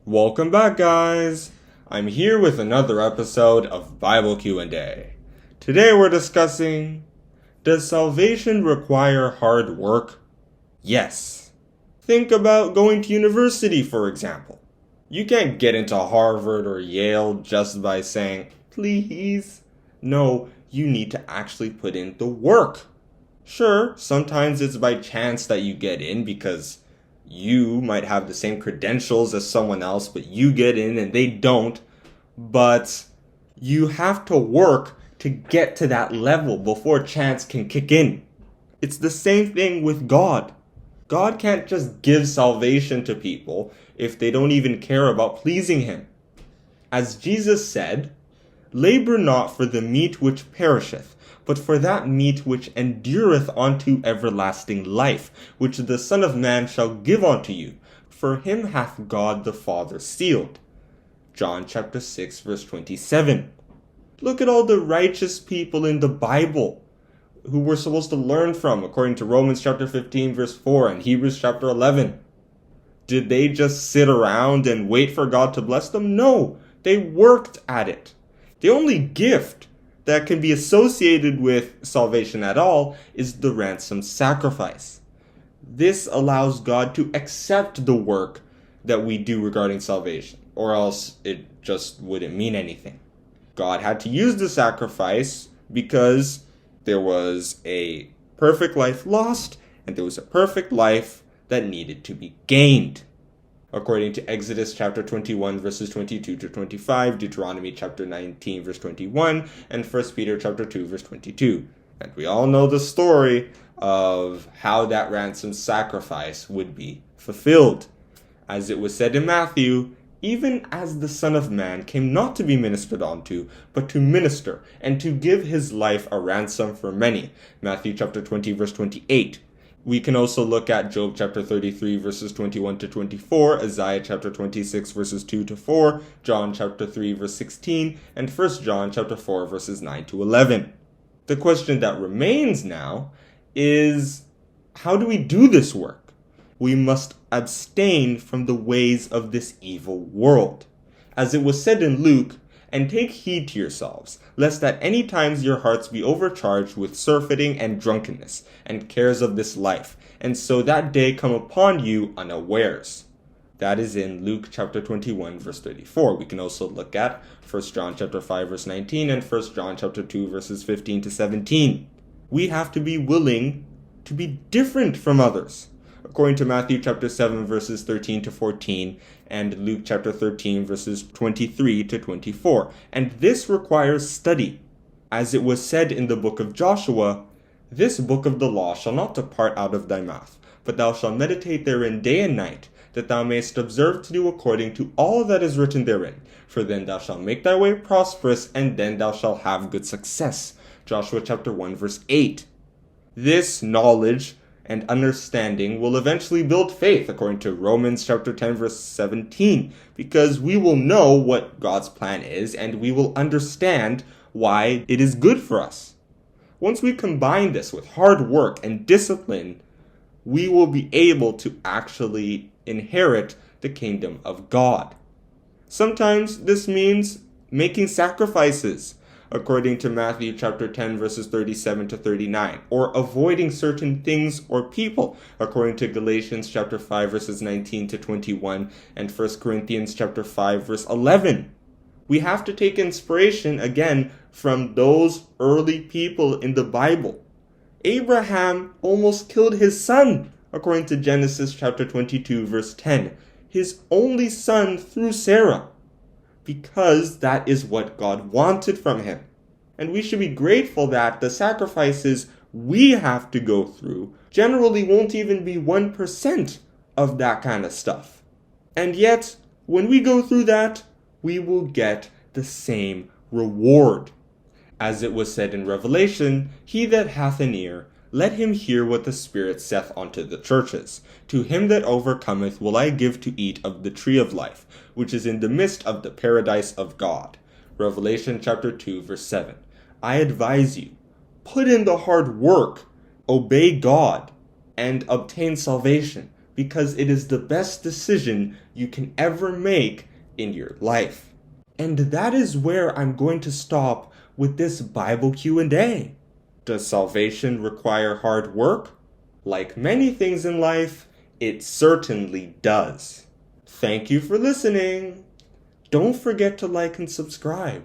Welcome back, guys! I'm here with another episode of Bible Q&A. Today we're discussing, does salvation require hard work? Yes. Think about going to university, for example. You can't get into Harvard or Yale just by saying, please. No, you need to actually put in the work. Sure, sometimes it's by chance that you get in because you might have the same credentials as someone else, but you get in and they don't. But you have to work to get to that level before chance can kick in. It's the same thing with God. God can't just give salvation to people if they don't even care about pleasing Him. As Jesus said, labor not for the meat which perisheth, but for that meat which endureth unto everlasting life, which the Son of Man shall give unto you. For him hath God the Father sealed. John chapter 6 verse 27. Look at all the righteous people in the Bible who we're supposed to learn from, according to Romans chapter 15 verse 4 and Hebrews chapter 11. Did they just sit around and wait for God to bless them? No, they worked at it. The only gift that can be associated with salvation at all is the ransom sacrifice. This allows God to accept the work that we do regarding salvation, or else it just wouldn't mean anything. God had to use the sacrifice because there was a perfect life lost and there was a perfect life that needed to be gained. According to Exodus chapter 21 verses 22 to 25, Deuteronomy chapter 19 verse 21, and 1 Peter chapter 2 verse 22. And we all know the story of how that ransom sacrifice would be fulfilled. As it was said in Matthew, even as the Son of Man came not to be ministered unto, but to minister, and to give his life a ransom for many. Matthew chapter 20 verse 28. We can also look at Job chapter 33 verses 21 to 24, Isaiah chapter 26 verses 2 to 4, John chapter 3 verse 16, and 1 John chapter 4 verses 9 to 11. The question that remains now is, how do we do this work? We must abstain from the ways of this evil world. As it was said in Luke, and take heed to yourselves, lest at any times your hearts be overcharged with surfeiting and drunkenness, and cares of this life, and so that day come upon you unawares. That is in Luke chapter 21 verse 34. We can also look at 1 John chapter 5 verse 19 and 1 John chapter 2 verses 15 to 17. We have to be willing to be different from others. According to Matthew chapter 7 verses 13 to 14 and Luke chapter 13 verses 23 to 24. And this requires study. As it was said in the book of Joshua, this book of the law shall not depart out of thy mouth, but thou shalt meditate therein day and night, that thou mayest observe to do according to all that is written therein. For then thou shalt make thy way prosperous, and then thou shalt have good success. Joshua chapter 1 verse 8. This knowledge and understanding will eventually build faith, according to Romans chapter 10 verse 17, because we will know what God's plan is and we will understand why it is good for us. Once we combine this with hard work and discipline, we will be able to actually inherit the kingdom of God. Sometimes this means making sacrifices, according to Matthew chapter 10 verses 37 to 39, or avoiding certain things or people, according to Galatians chapter 5 verses 19 to 21 and 1 Corinthians chapter 5 verse 11. We have to take inspiration again from those early people in the Bible. Abraham almost killed his son, according to Genesis chapter 22 verse 10, his only son through Sarah, because that is what God wanted from him. And we should be grateful that the sacrifices we have to go through generally won't even be 1% of that kind of stuff. And yet, when we go through that, we will get the same reward. As it was said in Revelation, he that hath an ear, let him hear what the Spirit saith unto the churches. To him that overcometh will I give to eat of the tree of life, which is in the midst of the paradise of God. Revelation chapter 2 verse 7. I advise you, put in the hard work, obey God, and obtain salvation, because it is the best decision you can ever make in your life. And that is where I'm going to stop with this Bible Q&A. Does salvation require hard work? Like many things in life, it certainly does. Thank you for listening. Don't forget to like and subscribe.